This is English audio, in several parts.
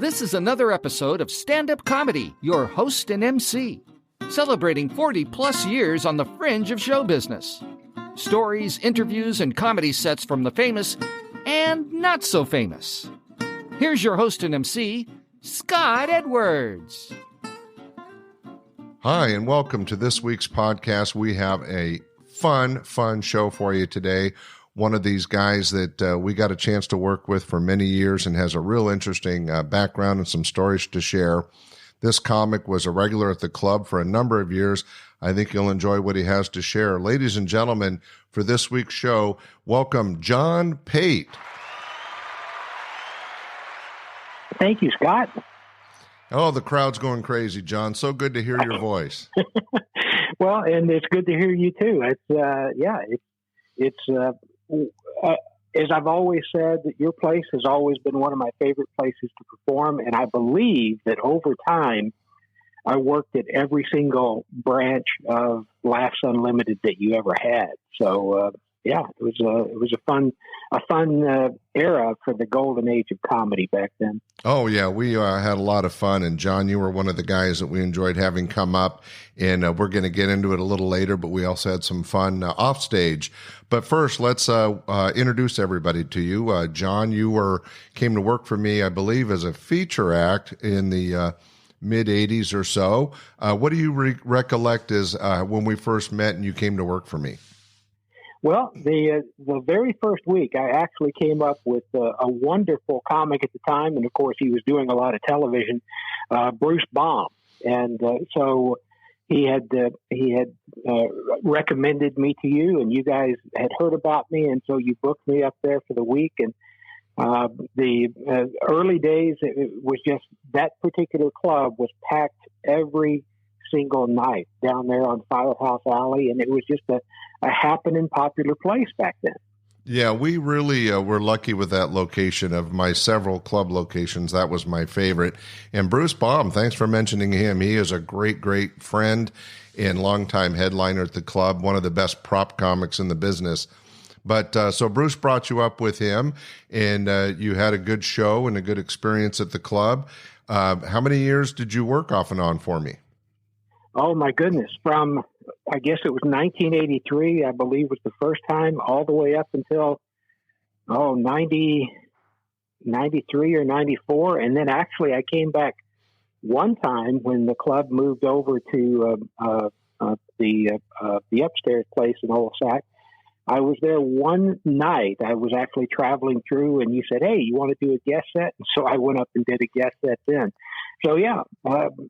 This is another episode of Standup Comedy, your host and MC, celebrating 40-plus years on the fringe of show business. Stories, interviews, and comedy sets from the famous and not so famous. Here's your host and MC, Scott Edwards. Hi, and welcome to this week's podcast. We have a fun show for you today. One of these guys that we got a chance to work with for many years and has a real interesting background and some stories to share. This comic was a regular at the club for a number of years. I think you'll enjoy what he has to share. Ladies and gentlemen, for this week's show, welcome John Pate. Thank you, Scott. Oh, the crowd's going crazy, John. So good to hear your voice. Well, and it's good to hear you too. As I've always said, that your place has always been one of my favorite places to perform, and I believe that over time, I worked at every single branch of Laughs Unlimited that you ever had. So, it was a fun era for the golden age of comedy back then. Oh yeah, we had a lot of fun, and John, you were one of the guys that we enjoyed having come up, and we're going to get into it a little later. But we also had some fun off stage. But first, let's introduce everybody to you. John, you came to work for me, I believe, as a feature act in the mid '80s or so. What do you recollect as when we first met and you came to work for me? Well, the very first week, I actually came up with a wonderful comic at the time, and of course, he was doing a lot of television, Bruce Baum, and so he had recommended me to you, and you guys had heard about me, and so you booked me up there for the week. And the early days, it was just that particular club was packed every single night down there on Firehouse Alley, and it was just a happening popular place back then. Yeah, we really were lucky with that location. Of my several club locations, that was my favorite. And Bruce Baum, thanks for mentioning him. He is a great friend and longtime headliner at the club, one of the best prop comics in the business. But so Bruce brought you up with him, and you had a good show and a good experience at the club. How many years did you work off and on for me? Oh, my goodness. From, I guess it was 1983, I believe was the first time, all the way up until, 93 or 94. And then actually I came back one time when the club moved over to the upstairs place in Old Sac. I was there one night. I was actually traveling through, and you said, "Hey, you want to do a guest set?" And so I went up and did a guest set then. So yeah,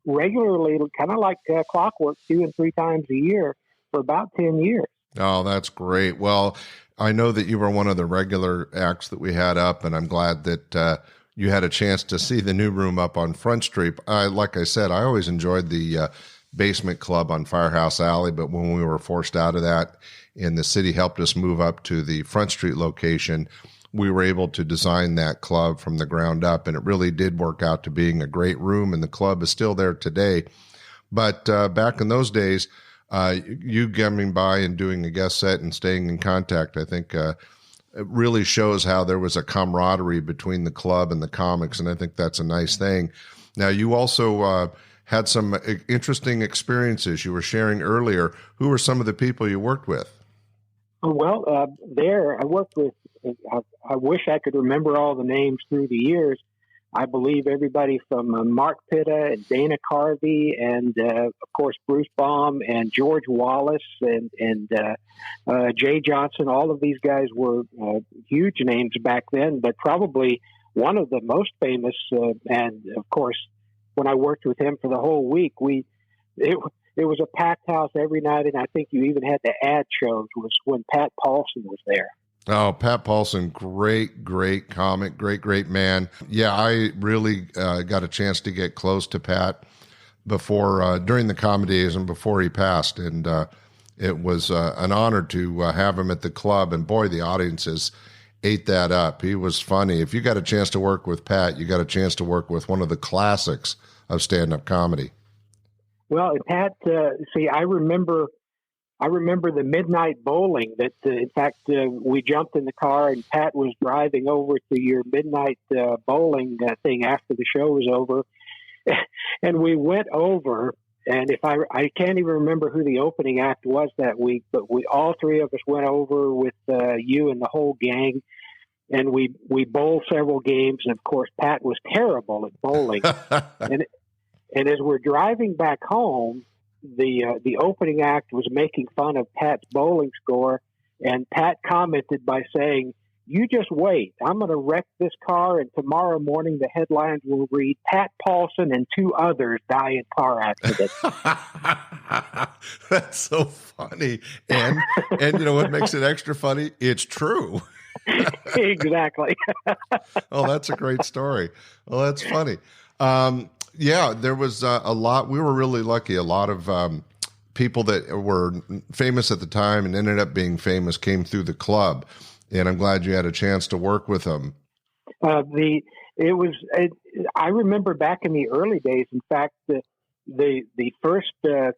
regularly, kind of like clockwork, 2 and 3 times a year for about 10 years. Oh, that's great. Well, I know that you were one of the regular acts that we had up, and I'm glad that you had a chance to see the new room up on Front Street. Like I said, I always enjoyed the basement club on Firehouse Alley, but when we were forced out of that and the city helped us move up to the Front Street location, we were able to design that club from the ground up, and it really did work out to being a great room, and the club is still there today. But back in those days, you coming by and doing a guest set and staying in contact, I think it really shows how there was a camaraderie between the club and the comics, and I think that's a nice thing. Now, you also had some interesting experiences you were sharing earlier. Who were some of the people you worked with? Well, there I worked with, I wish I could remember all the names through the years. I believe everybody from Mark Pitta and Dana Carvey and, of course, Bruce Baum and George Wallace and Jay Johnson. All of these guys were huge names back then, but probably one of the most famous, and, of course, when I worked with him for the whole week, it was a packed house every night, and I think you even had the ad shows, was when Pat Paulsen was there. Oh, Pat Paulsen, great comic, great man. Yeah, I really got a chance to get close to Pat before, during the comedy days and before he passed, and it was an honor to have him at the club, and boy, the audiences ate that up. He was funny. If you got a chance to work with Pat, you got a chance to work with one of the classics of stand-up comedy. Well, Pat, I remember I remember the midnight bowling that, in fact, we jumped in the car and Pat was driving over to your midnight bowling thing after the show was over. And we went over, and I can't even remember who the opening act was that week, but all three of us went over with you and the whole gang, and we bowled several games. And of course, Pat was terrible at bowling. and as we're driving back home, the opening act was making fun of Pat's bowling score, and Pat commented by saying, "You just wait. I'm going to wreck this car, and tomorrow morning the headlines will read, Pat Paulsen and 2 others die in car accident." That's so funny. And you know what makes it extra funny? It's true. Exactly. Oh, that's a great story. Well, that's funny. Yeah, there was a lot. We were really lucky. A lot of people that were famous at the time and ended up being famous came through the club. And I'm glad you had a chance to work with them. I remember back in the early days, in fact, the first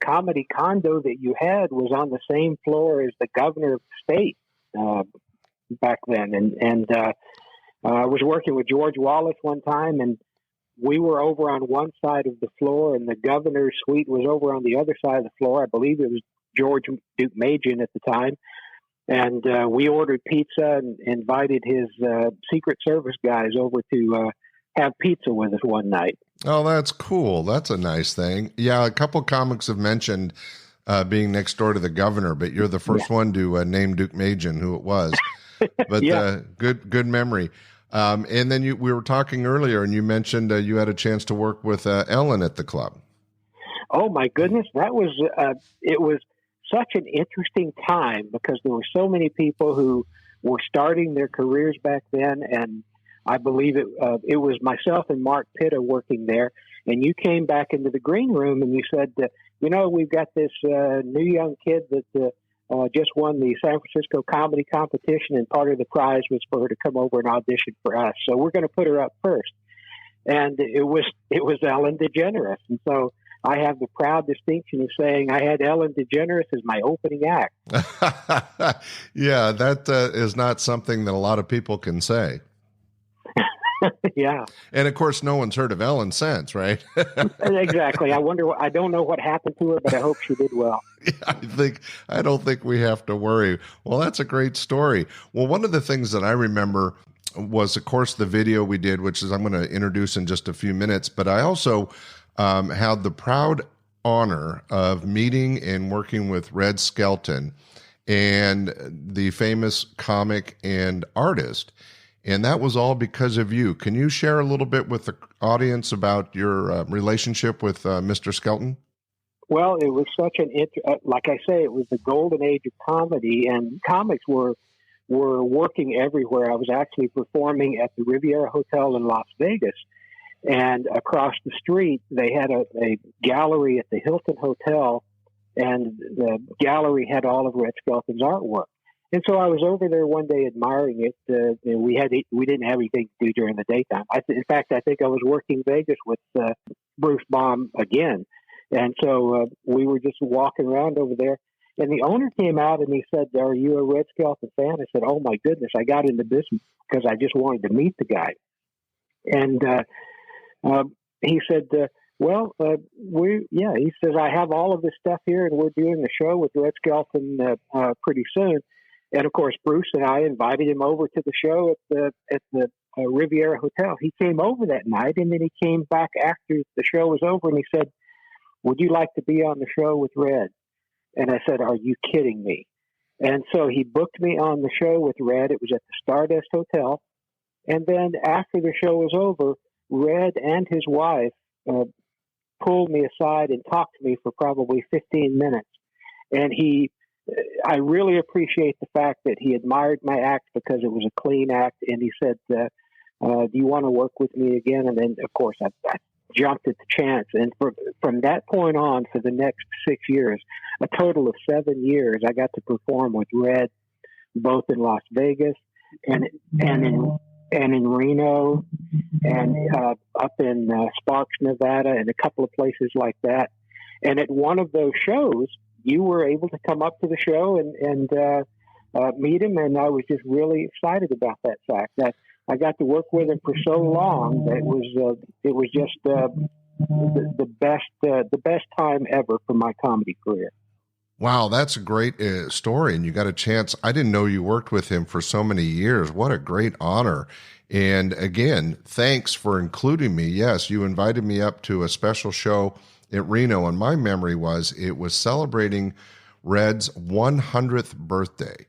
comedy condo that you had was on the same floor as the governor of the state back then. And I was working with George Wallace one time, and we were over on one side of the floor, and the governor's suite was over on the other side of the floor. I believe it was George Duke Magian at the time. And we ordered pizza and invited his Secret Service guys over to have pizza with us one night. Oh, that's cool. That's a nice thing. Yeah, a couple comics have mentioned being next door to the governor, but you're the first one to name Duke Magian who it was. But good memory. And then we were talking earlier, and you mentioned you had a chance to work with Ellen at the club. Oh my goodness, that was it was such an interesting time because there were so many people who were starting their careers back then, and I believe it was myself and Mark Pate working there. And you came back into the green room and you said, we've got this new young kid that just won the San Francisco comedy competition, and part of the prize was for her to come over and audition for us. So we're going to put her up first. And it was Ellen DeGeneres. And so I have the proud distinction of saying I had Ellen DeGeneres as my opening act. Yeah, that is not something that a lot of people can say. Yeah. And of course, no one's heard of Ellen since, right? Exactly. I don't know what happened to her, but I hope she did well. Yeah, I don't think we have to worry. Well, that's a great story. Well, one of the things that I remember was, of course, the video we did, which is I'm going to introduce in just a few minutes, but I also had the proud honor of meeting and working with Red Skelton and the famous comic and artist. And that was all because of you. Can you share a little bit with the audience about your relationship with Mr. Skelton? Well, it was such like I say, it was the golden age of comedy, and comics were working everywhere. I was actually performing at the Riviera Hotel in Las Vegas, and across the street they had a gallery at the Hilton Hotel, and the gallery had all of Red Skelton's artwork. And so I was over there one day admiring it. We didn't have anything to do during the daytime. In fact, I think I was working Vegas with Bruce Baum again. And so we were just walking around over there. And the owner came out and he said, "Are you a Red Skelton fan?" I said, "Oh, my goodness, I got into this because I just wanted to meet the guy." And he said, he says, "I have all of this stuff here, and we're doing a show with Red Skelton pretty soon." And of course, Bruce and I invited him over to the show at the Riviera Hotel. He came over that night, and then he came back after the show was over, and he said, "Would you like to be on the show with Red?" And I said, "Are you kidding me?" And so he booked me on the show with Red. It was at the Stardust Hotel. And then after the show was over, Red and his wife pulled me aside and talked to me for probably 15 minutes. And I really appreciate the fact that he admired my act because it was a clean act. And he said, "Do you want to work with me again?" And then, of course, I jumped at the chance. And from that point on, for the next 6 years, a total of 7 years, I got to perform with Red, both in Las Vegas and in Reno and up in Sparks, Nevada, and a couple of places like that. And at one of those shows, you were able to come up to the show and meet him, and I was just really excited about that fact that I got to work with him for so long that it was just the best time ever for my comedy career. Wow, that's a great story, and you got a chance. I didn't know you worked with him for so many years. What a great honor. And again, thanks for including me. Yes, you invited me up to a special show at Reno, and my memory was it was celebrating Red's 100th birthday.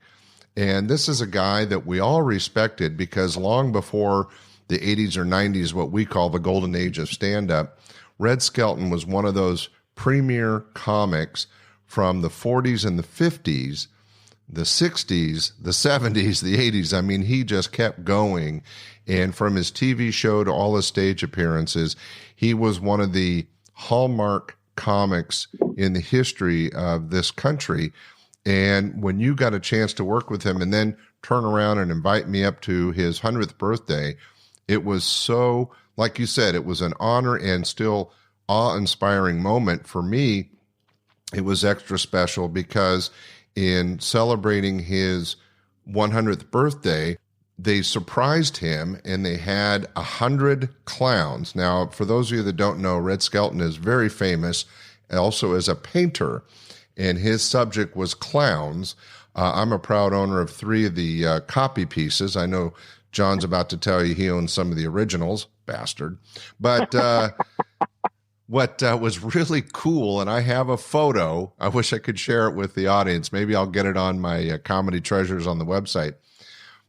And this is a guy that we all respected because long before the 80s or 90s, what we call the golden age of stand-up, Red Skelton was one of those premier comics from the 40s and the 50s, the 60s, the 70s, the 80s. I mean, he just kept going. And from his TV show to all his stage appearances, he was one of the hallmark comics in the history of this country. And when you got a chance to work with him and then turn around and invite me up to his 100th birthday, it was so, like you said, it was an honor and still awe-inspiring moment for me. It was extra special because in celebrating his 100th birthday, they surprised him and they had 100 clowns. Now, for those of you that don't know, Red Skelton is very famous also as a painter, and his subject was clowns. I'm a proud owner of 3 of the copy pieces. I know John's about to tell you he owns some of the originals, bastard. But what was really cool, and I have a photo, I wish I could share it with the audience. Maybe I'll get it on my Comedy Treasures on the website.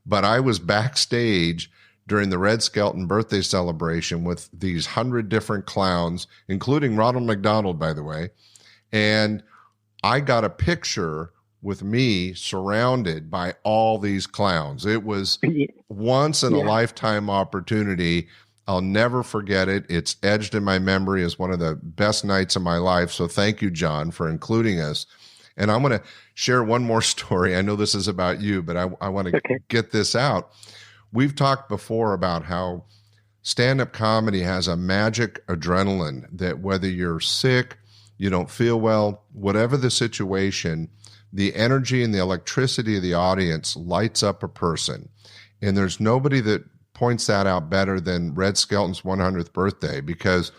But I was backstage during the Red Skelton birthday celebration with these 100 different clowns, including Ronald McDonald, by the way. And I got a picture with me surrounded by all these clowns. It was once in a lifetime opportunity. I'll never forget it. It's etched in my memory as one of the best nights of my life. So thank you, John, for including us. And I'm going to share one more story. I know this is about you, but I want to get this out. We've talked before about how stand-up comedy has a magic adrenaline that whether you're sick, you don't feel well, whatever the situation, the energy and the electricity of the audience lights up a person. And there's nobody that points that out better than Red Skelton's 100th birthday, because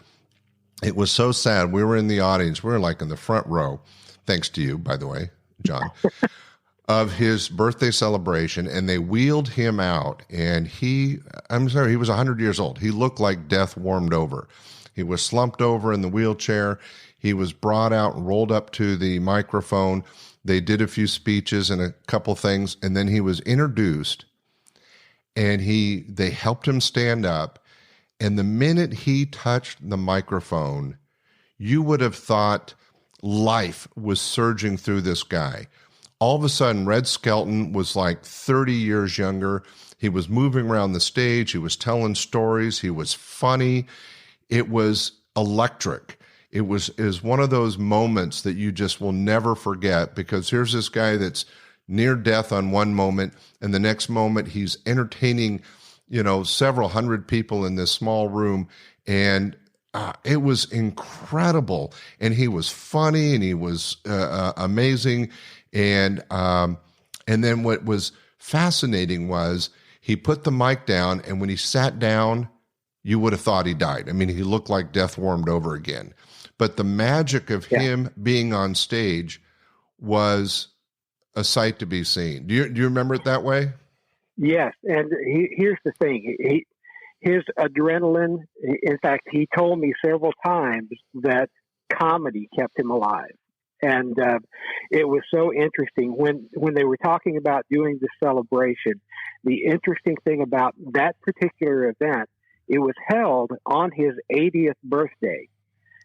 it was so sad. We were in the audience. We were like in the front row, thanks to you, by the way, John, of his birthday celebration. And they wheeled him out. And he was 100 years old. He looked like death warmed over. He was slumped over in the wheelchair. He was brought out and rolled up to the microphone. They did a few speeches and a couple things. And then he was introduced. And they helped him stand up. And the minute he touched the microphone, you would have thought life was surging through this guy. All of a sudden, Red Skelton was like 30 years younger. He was moving around the stage. He was telling stories. He was funny. It was electric. It was one of those moments that you just will never forget, because here's this guy that's near death on one moment, and the next moment he's entertaining, several hundred people in this small room, and it was incredible. And he was funny, and he was amazing, and then what was fascinating was he put the mic down, and when he sat down, you would have thought he died. I mean, he looked like death warmed over again. But the magic of him being on stage was a sight to be seen. Do you remember it that way? Yes, and here's the thing. His adrenaline, in fact, he told me several times that comedy kept him alive. And it was so interesting. When they were talking about doing the celebration, the interesting thing about that particular event, it was held on his 80th birthday.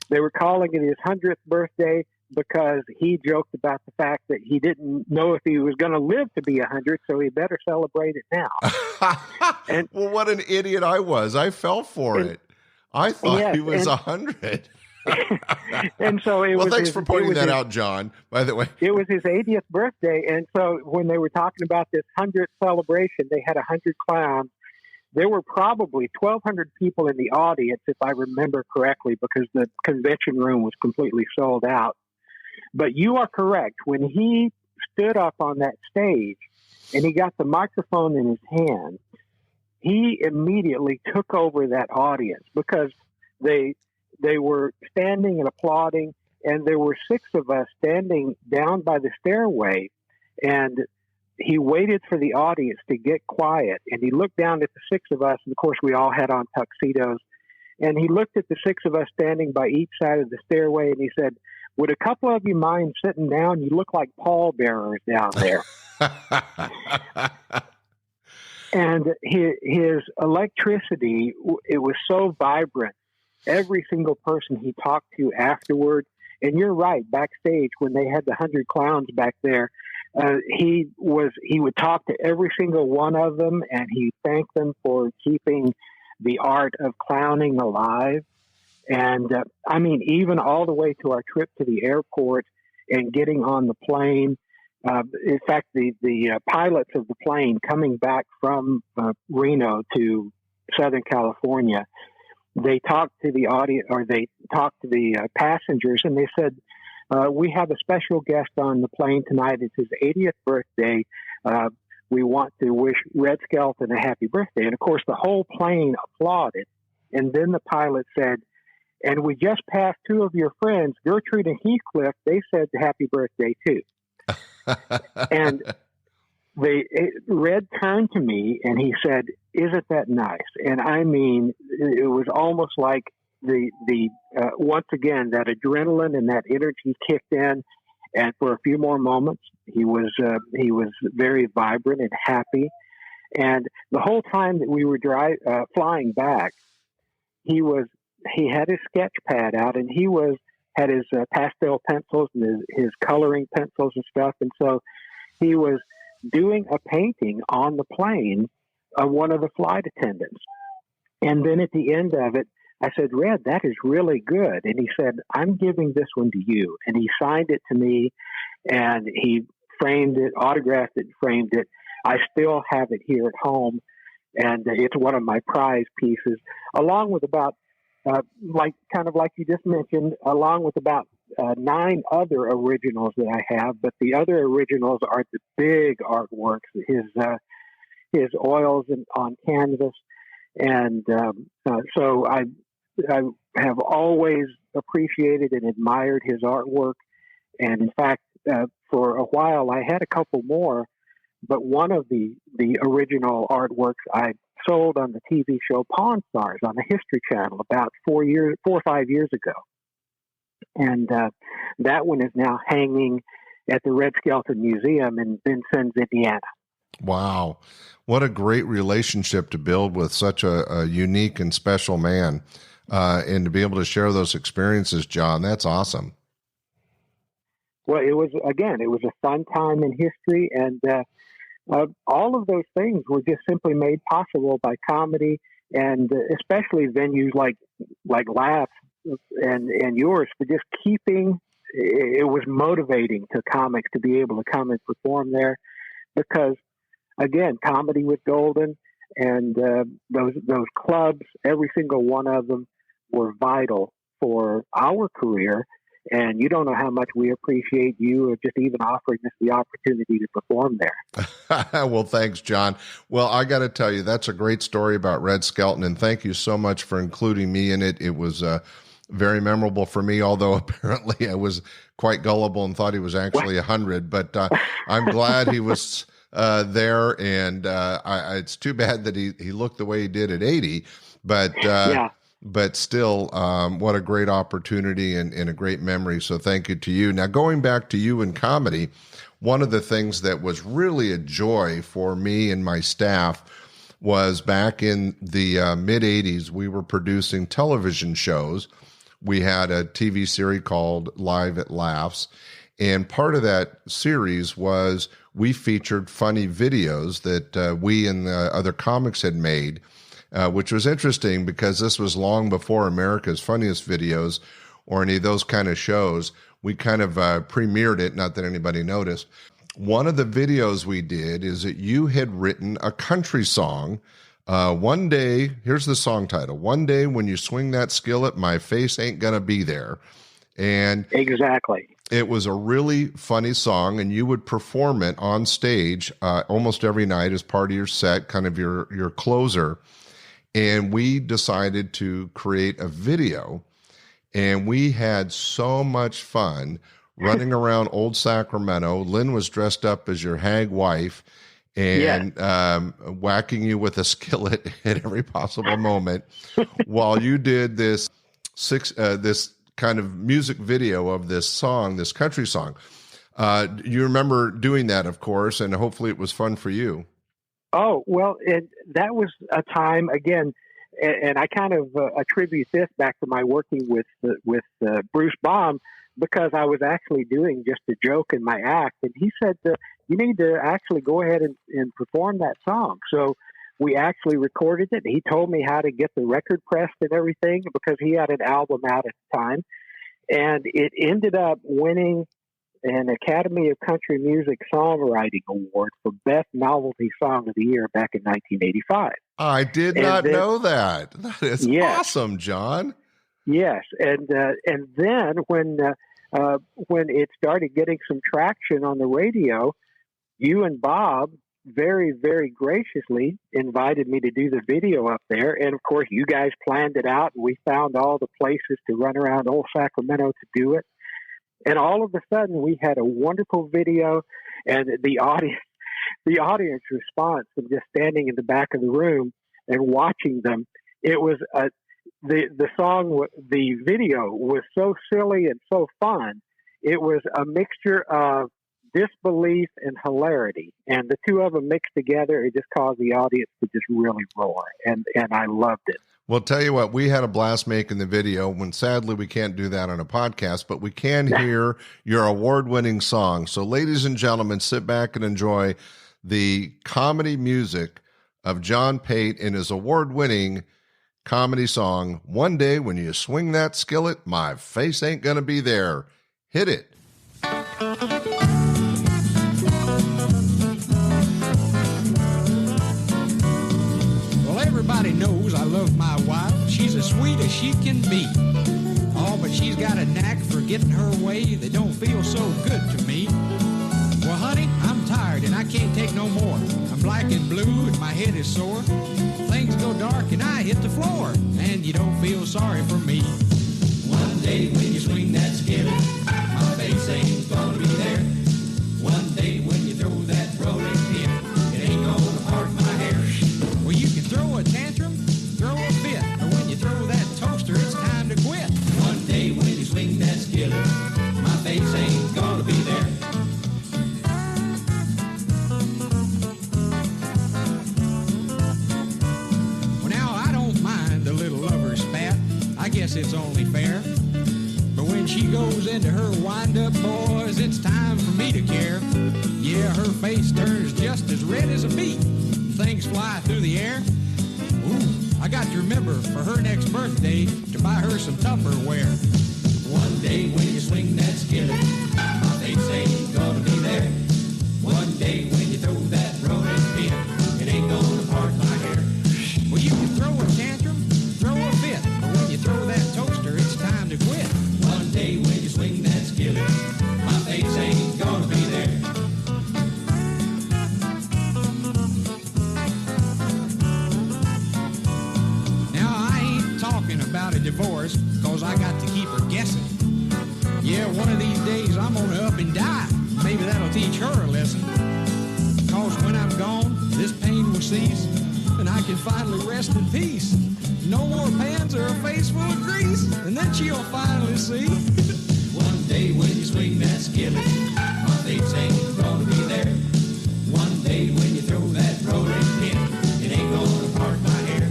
They were calling it his 100th birthday because he joked about the fact that he didn't know if he was going to live to be 100, so he better celebrate it now. And, well, what an idiot I was. I fell for it. I thought he was 100. And so it was. Thanks for pointing that out, John, by the way. It was his 80th birthday, and so when they were talking about this 100th celebration, they had 100 clowns. There were probably 1,200 people in the audience, if I remember correctly, because the convention room was completely sold out. But you are correct. When he stood up on that stage and he got the microphone in his hand, he immediately took over that audience because they were standing and applauding, and there were 6 of us standing down by the stairway, and he waited for the audience to get quiet, and he looked down at the 6 of us, and of course we all had on tuxedos, and he looked at the 6 of us standing by each side of the stairway, and he said, "Would a couple of you mind sitting down? You look like pallbearers down there." And his electricity, it was so vibrant. Every single person he talked to afterward, and you're right, backstage when they had the 100 clowns back there, he would talk to every single one of them, and he thanked them for keeping the art of clowning alive. And I mean, even all the way to our trip to the airport and getting on the plane. In fact, the pilots of the plane coming back from Reno to Southern California, they talked to the audience, or they talked to the passengers, and they said, "We have a special guest on the plane tonight. It's his 80th birthday. We want to wish Red Skelton a happy birthday." And of course, the whole plane applauded. And then the pilot said, "And we just passed 2 of your friends, Gertrude and Heathcliff. They said happy birthday too." And Red turned to me and he said, "Isn't that nice?" And I mean, it was almost like the once again, that adrenaline and that energy kicked in. And for a few more moments, he was very vibrant and happy. And the whole time that we were flying back, he had his sketch pad out, and he had his pastel pencils and his coloring pencils and stuff. And so he was doing a painting on the plane of one of the flight attendants. And then at the end of it, I said, "Red, that is really good." And he said, "I'm giving this one to you." And he signed it to me, and he framed it, autographed it, framed it. I still have it here at home, and it's one of my prize pieces, along with about like you just mentioned, along with about 9 other originals that I have. But the other originals are the big artworks, his oils on canvas. And so I have always appreciated and admired his artwork. And in fact, for a while, I had a couple more, but one of the original artworks I sold on the TV show Pawn Stars on the History Channel about 4 or 5 years ago. And that one is now hanging at the Red Skelton Museum in Vincennes, Indiana. Wow. What a great relationship to build with such a unique and special man. And to be able to share those experiences, John, that's awesome. Well, it was a fun time in history, and all of those things were just simply made possible by comedy, and especially venues like Laugh and yours for just keeping. It was motivating to comics to be able to come and perform there, because again, comedy was golden, and those clubs, every single one of them, were vital for our career. And you don't know how much we appreciate you just even offering us the opportunity to perform there. Well, thanks, John. Well, I got to tell you, that's a great story about Red Skelton, and thank you so much for including me in it. It was very memorable for me, although apparently I was quite gullible and thought he was actually 100. But I'm glad he was there, and it's too bad that he looked the way he did at 80. But yeah. But still, what a great opportunity and a great memory. So thank you to you. Now, going back to you in comedy, one of the things that was really a joy for me and my staff was back in the mid-'80s, we were producing television shows. We had a TV series called Live at Laughs, and part of that series was we featured funny videos that we and the other comics had made, which was interesting because this was long before America's Funniest Videos or any of those kind of shows. We kind of premiered it, not that anybody noticed. One of the videos we did is that you had written a country song. One day, here's the song title, "One Day When You Swing That Skillet, My Face Ain't Gonna Be There." And exactly. It was a really funny song, and you would perform it on stage almost every night as part of your set, kind of your closer. And we decided to create a video, and we had so much fun running around Old Sacramento. Lynn was dressed up as your hag wife and whacking you with a skillet at every possible moment while you did this kind of music video of this song, this country song. You remember doing that, of course, and hopefully it was fun for you. Oh, well, that was a time, again, and I kind of attribute this back to my working with Bruce Baum, because I was actually doing just a joke in my act. And he said, you need to actually go ahead and perform that song. So we actually recorded it. He told me how to get the record pressed and everything, because he had an album out at the time. And it ended up winning an Academy of Country Music Songwriting Award for Best Novelty Song of the Year back in 1985. I did not know that. That is awesome, John. Yes, and then when it started getting some traction on the radio, you and Bob very, very graciously invited me to do the video up there. And of course, you guys planned it out, and we found all the places to run around Old Sacramento to do it. And all of a sudden, we had a wonderful video, and the audience response from just standing in the back of the room and watching them. It was the song, the video was so silly and so fun. It was a mixture of disbelief and hilarity, and the two of them mixed together, it just caused the audience to just really roar, and I loved it. Well, tell you what, we had a blast making the video, when sadly we can't do that on a podcast, but we can hear your award-winning song. So ladies and gentlemen, sit back and enjoy the comedy music of John Pate in his award-winning comedy song, One Day When You Swing That Skillet, My Face Ain't Gonna Be There. Hit it. Everybody knows I love my wife. She's as sweet as she can be. Oh, but she's got a knack for getting her way that don't feel so good to me. Well, honey, I'm tired and I can't take no more. I'm black and blue and my head is sore. Things go dark and I hit the floor, and you don't feel sorry for me. One day when you swing that skillet, my face ain't gonna be there. One day when you throw that rolling pin, it ain't gonna part my hair. Well, you can throw a tantrum, throw a fit, but when you throw that toaster, it's time to quit. One day when you swing that skillet, my face ain't gonna be there. Well, now I don't mind the little lover spat. I guess it's only fair. But when she goes into her wind-up, boys, it's time for me to care. Yeah, her face turns just as red as a beet. Things fly through the air. Ooh, I got to remember for her next birthday to buy her some Tupperware. One day when you swing that skillet, my face ain't gonna be there. One day when you throw that rolling pin, it ain't gonna part my hair. Well, you can throw a tantrum, throw a fit, but when you throw that toaster, it's time to quit. One day when you swing that skillet, my face ain't gonna be there. About a divorce, cause I got to keep her guessing. Yeah, one of these days I'm gonna up and die. Maybe that'll teach her a lesson. Cause when I'm gone, this pain will cease, and I can finally rest in peace. No more pans or a face full of grease, and then she'll finally see. One day when you swing that skillet, my face ain't gonna be there. One day when you throw that rolling pin, it ain't gonna part my hair.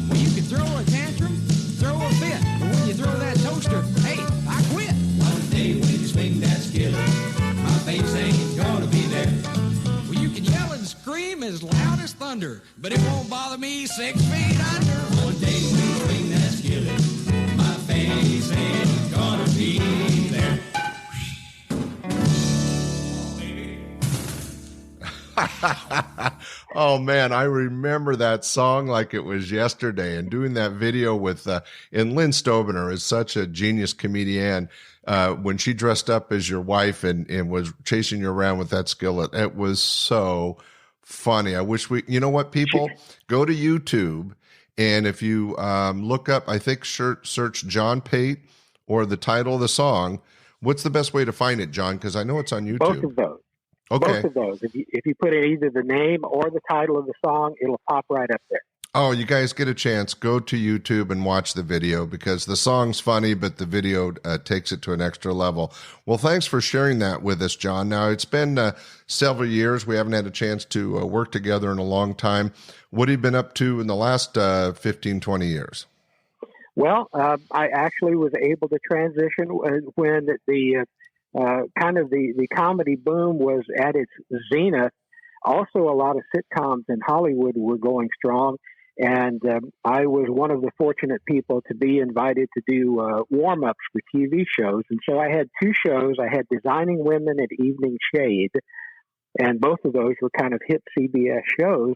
Well, you can throw a tantrum, throw a fit, but when you throw that toaster, hey, I quit. One day when you swing that skillet, my face ain't gonna be there. Well, you can yell and scream as loud as thunder, but it won't bother me 6 feet under. One day when you swing that skillet, my face ain't gonna be there. Oh man, I remember that song like it was yesterday, and doing that video with and Lynn Stobener is such a genius comedian. When she dressed up as your wife and was chasing you around with that skillet, it was so funny. I wish you know what, people, go to YouTube, and if you look up, I think search John Pate or the title of the song. What's the best way to find it, John? Because I know it's on YouTube. Both of those. Okay. Both of those. If you put in either the name or the title of the song, it'll pop right up there. Oh, you guys get a chance, go to YouTube and watch the video, because the song's funny, but the video takes it to an extra level. Well, thanks for sharing that with us, John. Now, it's been several years. We haven't had a chance to work together in a long time. What have you been up to in the last 15, 20 years? Well, I actually was able to transition when the kind of the comedy boom was at its zenith. Also, a lot of sitcoms in Hollywood were going strong, and I was one of the fortunate people to be invited to do warm-ups for TV shows. And so I had two shows. I had Designing Women and Evening Shade, and both of those were kind of hit CBS shows.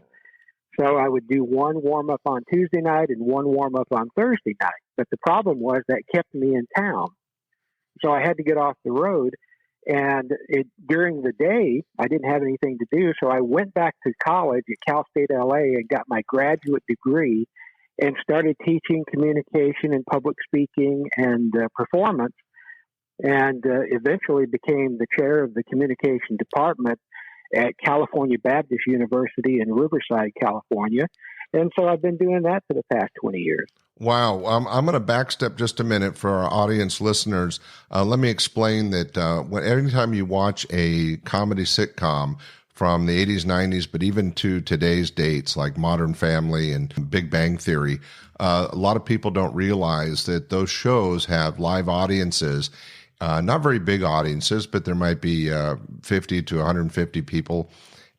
So I would do one warm-up on Tuesday night and one warm-up on Thursday night. But the problem was that kept me in town. So I had to get off the road, and during the day, I didn't have anything to do. So I went back to college at Cal State LA and got my graduate degree and started teaching communication and public speaking and performance, and eventually became the chair of the communication department at California Baptist University in Riverside, California. And so I've been doing that for the past 20 years. Wow. I'm going to backstep just a minute for our audience listeners. Let me explain that anytime you watch a comedy sitcom from the 80s, 90s, but even to today's dates like Modern Family and Big Bang Theory, a lot of people don't realize that those shows have live audiences. Not very big audiences, but there might be 50 to 150 people.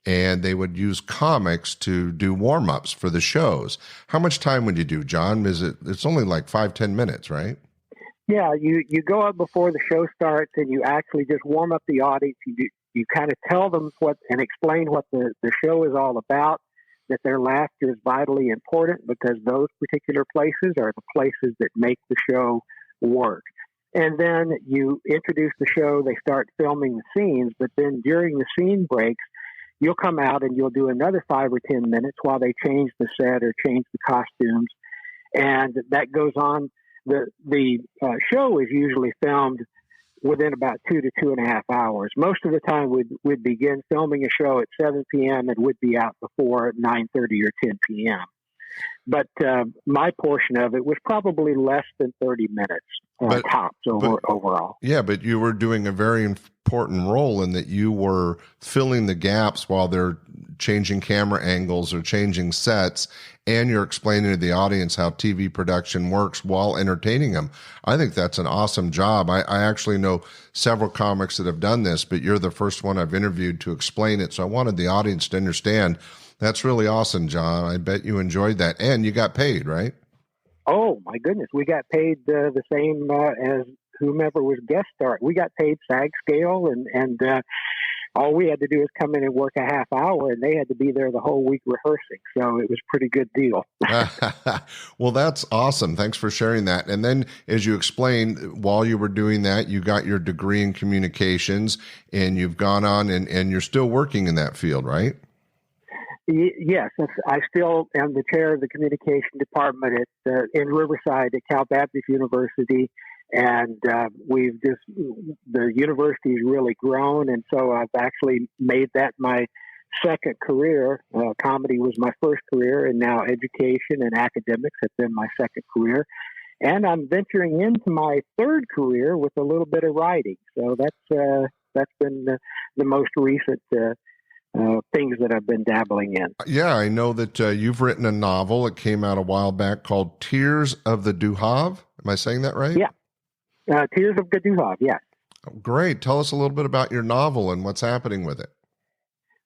And they would use comics to do warm-ups for the shows. How much time would you do, John? It's only like 5-10 minutes, right? Yeah, you go up before the show starts and you actually just warm up the audience. You kind of tell them and explain what the show is all about, that their laughter is vitally important because those particular places are the places that make the show work. And then you introduce the show, they start filming the scenes, but then during the scene breaks, you'll come out and you'll do another 5 or 10 minutes while they change the set or change the costumes. And that goes on. The show is usually filmed within about 2 to 2.5 hours. Most of the time we'd begin filming a show at 7 p.m. and would be out before 9:30 or 10 p.m. But my portion of it was probably less than 30 minutes tops overall. Yeah, but you were doing a very important role in that you were filling the gaps while they're changing camera angles or changing sets, and you're explaining to the audience how TV production works while entertaining them. I think that's an awesome job. I actually know several comics that have done this, but you're the first one I've interviewed to explain it. So I wanted the audience to understand. That's really awesome, John. I bet you enjoyed that. And you got paid, right? Oh, my goodness. We got paid the same as whomever was guest star. We got paid SAG scale, and all we had to do is come in and work a half hour, and they had to be there the whole week rehearsing. So it was a pretty good deal. Well, that's awesome. Thanks for sharing that. And then, as you explained, while you were doing that, you got your degree in communications, and you've gone on and you're still working in that field, right? Yes, I still am the chair of the communication department in Riverside at Cal Baptist University, and the university's really grown, and so I've actually made that my second career. Comedy was my first career, and now education and academics have been my second career. And I'm venturing into my third career with a little bit of writing. So that's been the most recent things that I've been dabbling in. Yeah, I know that you've written a novel. It came out a while back called Tears of the Duhav. Am I saying that right? Yeah. Tears of the Duhav, yes. Oh, great. Tell us a little bit about your novel and what's happening with it.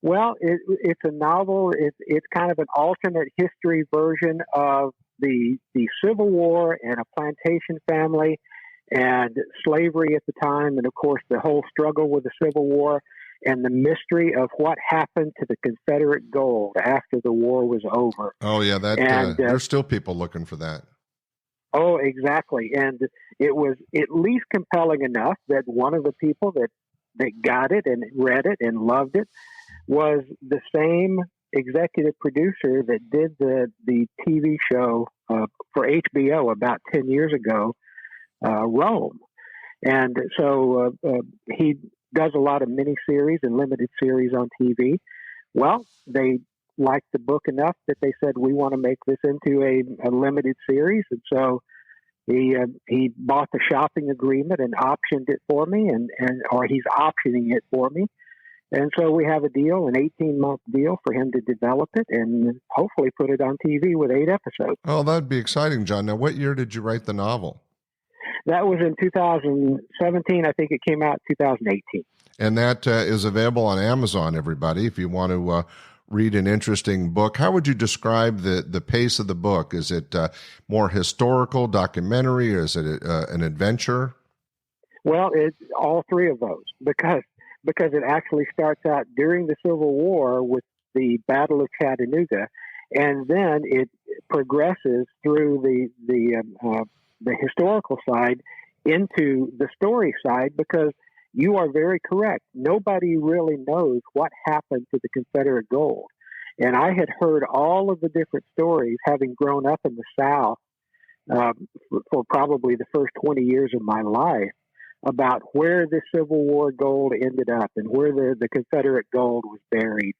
Well, it's a novel. It's kind of an alternate history version of the Civil War and a plantation family and slavery at the time, and of course the whole struggle with the Civil War. and the mystery of what happened to the Confederate gold after the war was over. Oh, yeah, there's still people looking for that. Oh, exactly. And it was at least compelling enough that one of the people that got it and read it and loved it was the same executive producer that did the TV show for HBO about 10 years ago, Rome. And so he does a lot of miniseries and limited series on TV. Well, they liked the book enough that they said, we want to make this into a limited series. And so he bought the shopping agreement and optioned it for me, or he's optioning it for me. And so we have a deal, an 18-month deal for him to develop it and hopefully put it on TV with 8 episodes. Oh, that'd be exciting, John. Now, what year did you write the novel? That was in 2017. I think it came out in 2018. And that is available on Amazon, everybody, if you want to read an interesting book. How would you describe the pace of the book? Is it more historical, documentary, or is it an adventure? Well, it's all three of those because it actually starts out during the Civil War with the Battle of Chattanooga, and then it progresses through the historical side into the story side, because you are very correct. Nobody really knows what happened to the Confederate gold. And I had heard all of the different stories, having grown up in the South for probably the first 20 years of my life, about where the Civil War gold ended up and where the Confederate gold was buried.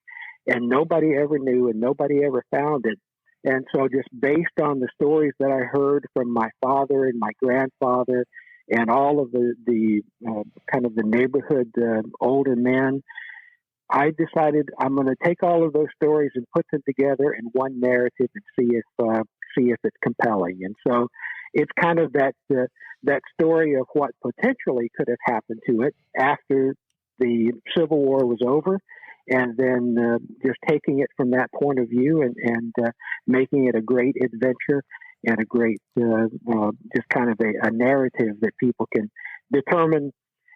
And nobody ever knew and nobody ever found it. And so just based on the stories that I heard from my father and my grandfather and all of the kind of the neighborhood older men, I decided I'm going to take all of those stories and put them together in one narrative and see if it's compelling. And so it's kind of that story of what potentially could have happened to it after the Civil War was over, and then just taking it from that point of view and making it a great adventure and a great just kind of a narrative that people can determine,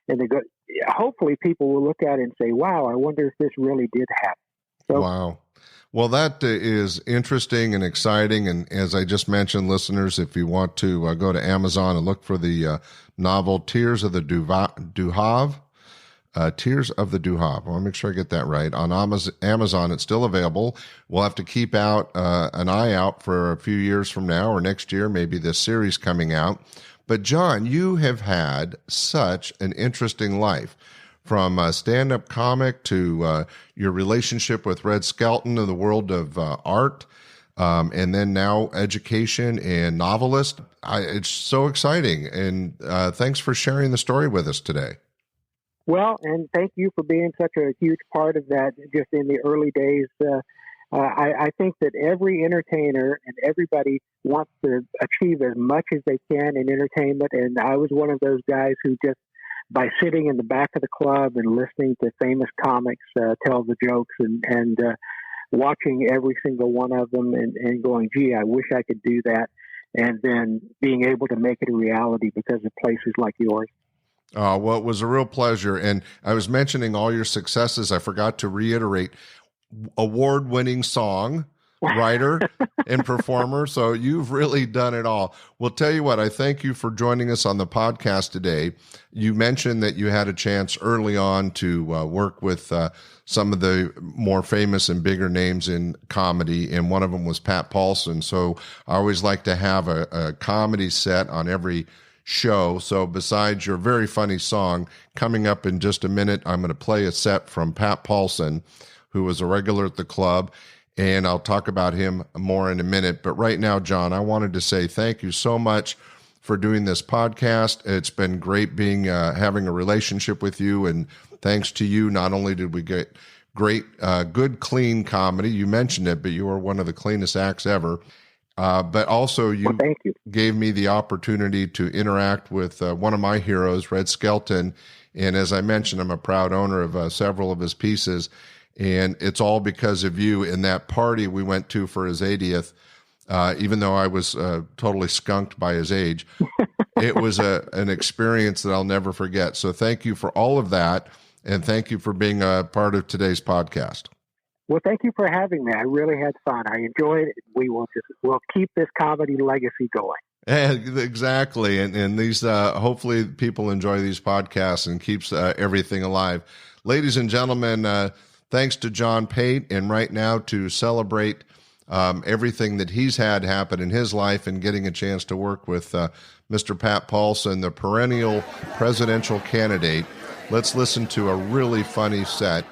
and they go. Hopefully, people will look at it and say, "Wow, I wonder if this really did happen." So, wow. Well, that is interesting and exciting. And as I just mentioned, listeners, if you want to go to Amazon and look for the novel Tears of the Duhav, Tears of the Duhav. I want to make sure I get that right. On Amazon, it's still available. We'll have to keep an eye out for a few years from now or next year, maybe this series coming out. But John, you have had such an interesting life. From stand-up comic to your relationship with Red Skelton in the world of art, and then now education and novelist. It's so exciting. And thanks for sharing the story with us today. Well, and thank you for being such a huge part of that just in the early days. I think that every entertainer and everybody wants to achieve as much as they can in entertainment. And I was one of those guys who just, by sitting in the back of the club and listening to famous comics tell the jokes and watching every single one of them and going, gee, I wish I could do that. And then being able to make it a reality because of places like yours. Well, it was a real pleasure. And I was mentioning all your successes. I forgot to reiterate, award-winning song, writer, and performer. So you've really done it all. Well, tell you what, I thank you for joining us on the podcast today. You mentioned that you had a chance early on to work with some of the more famous and bigger names in comedy, and one of them was Pat Paulsen. So I always like to have a comedy set on every show. So besides your very funny song, coming up in just a minute, I'm going to play a set from Pat Paulsen, who was a regular at the club. And I'll talk about him more in a minute. But right now, John, I wanted to say thank you so much for doing this podcast. It's been great having a relationship with you. And thanks to you, not only did we get great, good, clean comedy, you mentioned it, but you were one of the cleanest acts ever. But also you gave me the opportunity to interact with one of my heroes, Red Skelton. And as I mentioned, I'm a proud owner of several of his pieces. And it's all because of you. In that party we went to for his 80th, even though I was totally skunked by his age, it was an experience that I'll never forget. So thank you for all of that. And thank you for being a part of today's podcast. Well, thank you for having me. I really had fun. I enjoyed it. We'll keep this comedy legacy going. Exactly. And these, hopefully people enjoy these podcasts and keeps everything alive. Ladies and gentlemen, thanks to John Pate. And right now, to celebrate everything that he's had happen in his life and getting a chance to work with Mr. Pat Paulsen, the perennial presidential candidate, let's listen to a really funny set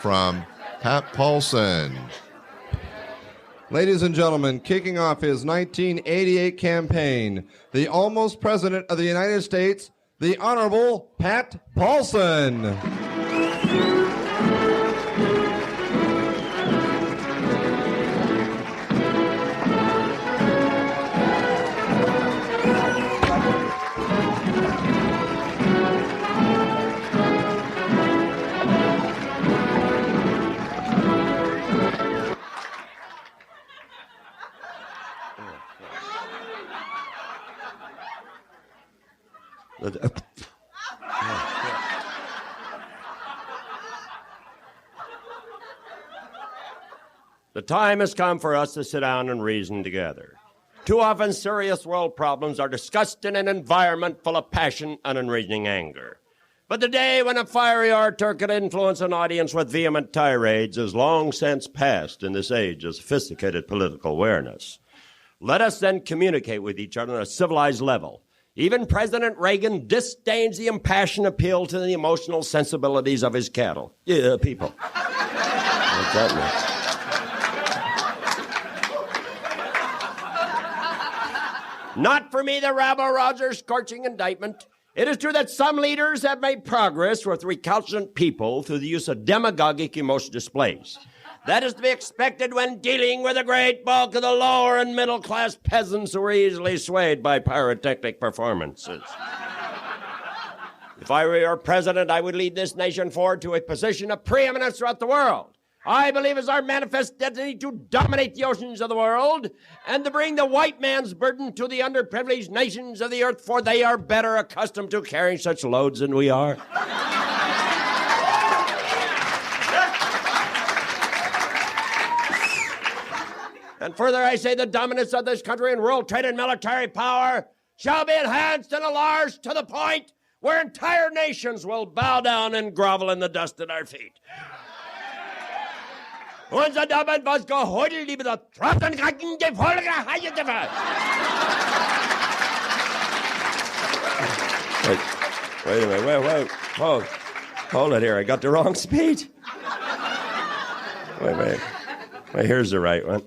from Pat Paulsen. Ladies and gentlemen, kicking off his 1988 campaign, the almost President of the United States, the Honorable Pat Paulsen. The time has come for us to sit down and reason together. Too often, serious world problems are discussed in an environment full of passion and unreasoning anger. But the day when a fiery orator could influence an audience with vehement tirades is long since past in this age of sophisticated political awareness. Let us then communicate with each other on a civilized level. Even President Reagan disdains the impassioned appeal to the emotional sensibilities of his cattle. Yeah, people. What's that mean? Not for me the rabble-rouser scorching indictment. It is true that some leaders have made progress with recalcitrant people through the use of demagogic emotion displays. That is to be expected when dealing with a great bulk of the lower and middle-class peasants who are easily swayed by pyrotechnic performances. If I were your president, I would lead this nation forward to a position of preeminence throughout the world. I believe it's our manifest destiny to dominate the oceans of the world and to bring the white man's burden to the underprivileged nations of the earth, for they are better accustomed to carrying such loads than we are. And further, I say the dominance of this country in world trade and military power shall be enhanced and enlarged to the point where entire nations will bow down and grovel in the dust at our feet. Unser Damen, was geheudelt, liebe der Trottenkacken, die Folge Heidefer. Wait a minute, hold it here, I got the wrong speech. Wait, here's the right one.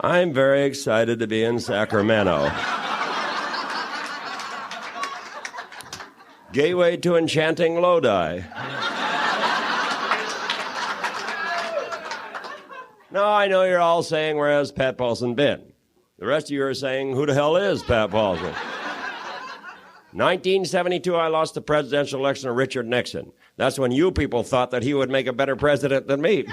I'm very excited to be in Sacramento. Gateway to enchanting Lodi. Now, I know you're all saying, where has Pat Paulsen been? The rest of you are saying, who the hell is Pat Paulsen? 1972, I lost the presidential election to Richard Nixon. That's when you people thought that he would make a better president than me.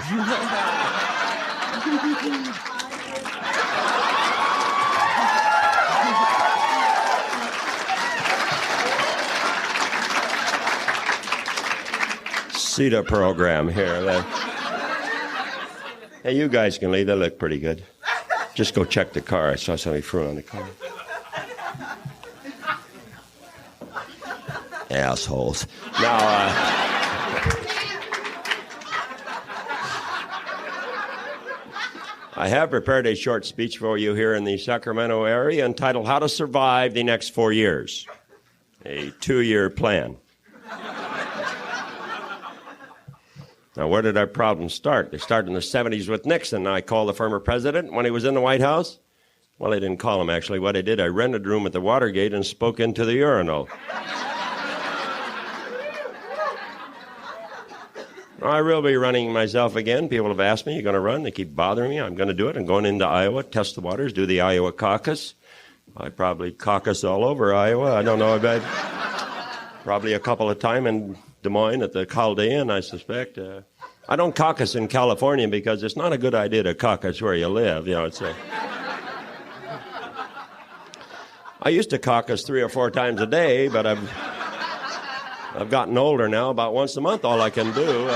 CETA program here. Hey, you guys can leave. They look pretty good. Just go check the car. I saw somebody threw on the car. Assholes. Now, I have prepared a short speech for you here in the Sacramento area entitled How to Survive the Next 4 Years. A 2-year plan. Now, where did our problems start? They started in the 70s with Nixon. I called the former president when he was in the White House. Well, I didn't call him, actually. What I did, I rented a room at the Watergate and spoke into the urinal. I will be running myself again. People have asked me, you're going to run? They keep bothering me. I'm going to do it. I'm going into Iowa, test the waters, do the Iowa caucus. I probably caucus all over Iowa. I don't know about probably a couple of times in Des Moines at the Chaldean, I suspect. I don't caucus in California because it's not a good idea to caucus where you live. You know, it's I used to caucus 3 or 4 times a day, but I've gotten older now. About once a month, all I can do.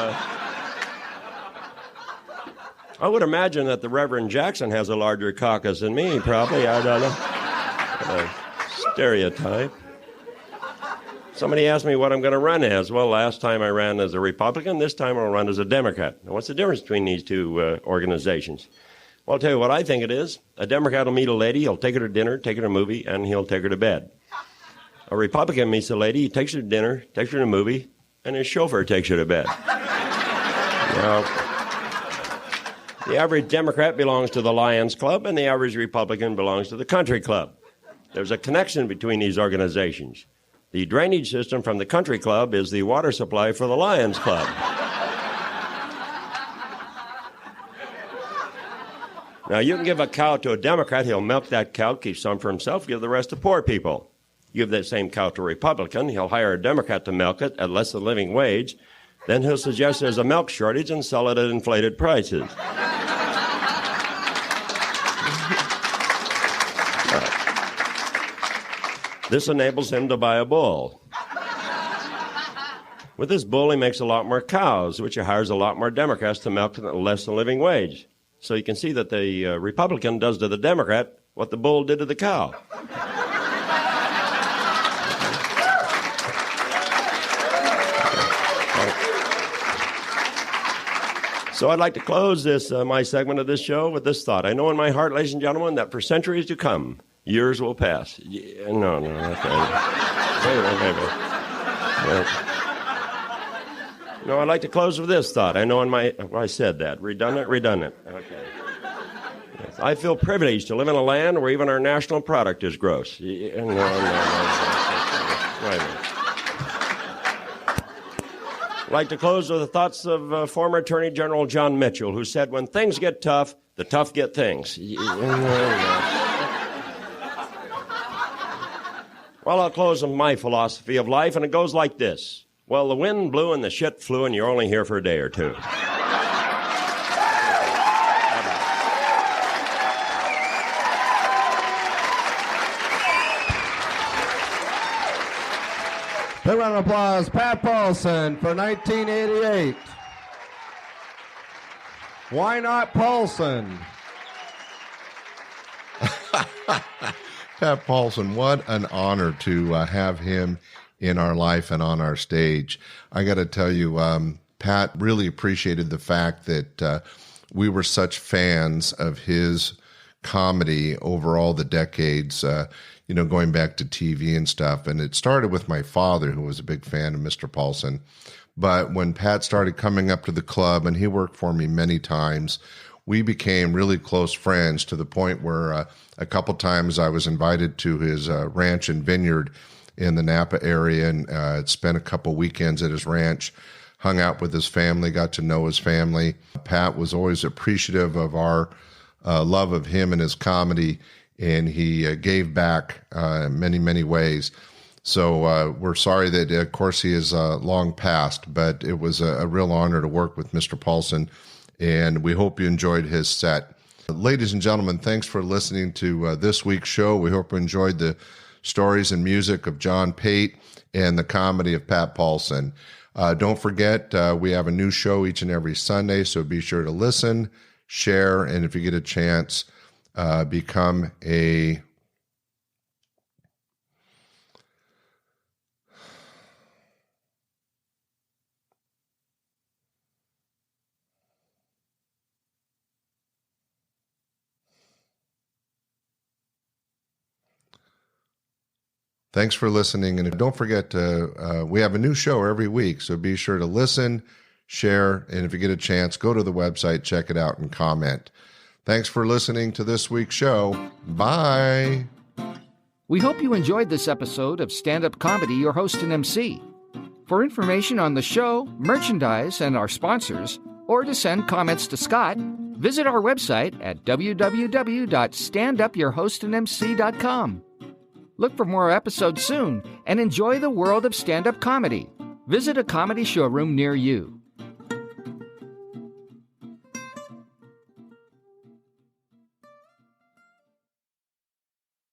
I would imagine that the Reverend Jackson has a larger caucus than me, probably. I don't know. Stereotype. Somebody asked me what I'm going to run as. Well, last time I ran as a Republican. This time I'll run as a Democrat. Now, what's the difference between these two organizations? Well, I'll tell you what I think it is. A Democrat will meet a lady, he'll take her to dinner, take her to a movie, and he'll take her to bed. A Republican meets a lady, he takes her to dinner, takes her to a movie, and his chauffeur takes her to bed. Now, the average Democrat belongs to the Lions Club, and the average Republican belongs to the Country Club. There's a connection between these organizations. The drainage system from the Country Club is the water supply for the Lions Club. Now, you can give a cow to a Democrat, he'll milk that cow, keep some for himself, give the rest to poor people. You give that same cow to a Republican, he'll hire a Democrat to milk it at less than living wage, then he'll suggest there's a milk shortage and sell it at inflated prices. This enables him to buy a bull. With this bull, he makes a lot more cows, which he hires a lot more Democrats to milk at less than living wage. So you can see that the Republican does to the Democrat what the bull did to the cow. So I'd like to close this my segment of this show with this thought. I know in my heart, ladies and gentlemen, that for centuries to come, years will pass. No, that's right. No, I'd like to close with this thought. I know in my... I said that. Redundant. Okay. Yes. I feel privileged to live in a land where even our national product is gross. No. Right. I'd like to close with the thoughts of former Attorney General John Mitchell, who said, when things get tough, the tough get things. Well, I'll close with my philosophy of life, and it goes like this. Well, the wind blew and the shit flew, and you're only here for a day or two. Big round of applause, Pat Paulsen for 1988. Why not Paulsen? Pat Paulsen, what an honor to have him in our life and on our stage. I got to tell you, Pat really appreciated the fact that we were such fans of his comedy over all the decades, going back to TV and stuff. And it started with my father, who was a big fan of Mr. Paulsen. But when Pat started coming up to the club, and he worked for me many times, we became really close friends to the point where a couple times I was invited to his ranch and vineyard in the Napa area and spent a couple weekends at his ranch, hung out with his family, got to know his family. Pat was always appreciative of our love of him and his comedy, and he gave back many, many ways. So we're sorry that, of course, he is long past, but it was a real honor to work with Mr. Paulsen, and we hope you enjoyed his set. Ladies and gentlemen, thanks for listening to this week's show. We hope you enjoyed the stories and music of John Pate and the comedy of Pat Paulsen. Don't forget, we have a new show each and every Sunday, so be sure to listen, share, and if you get a chance, become a... Thanks for listening, and don't forget, we have a new show every week, so be sure to listen, share, and if you get a chance, go to the website, check it out, and comment. Thanks for listening to this week's show. Bye. We hope you enjoyed this episode of Stand-Up Comedy, your host and MC. For information on the show, merchandise, and our sponsors, or to send comments to Scott, visit our website at www.standupyourhostandmc.com. Look for more episodes soon and enjoy the world of stand-up comedy. Visit a comedy showroom near you.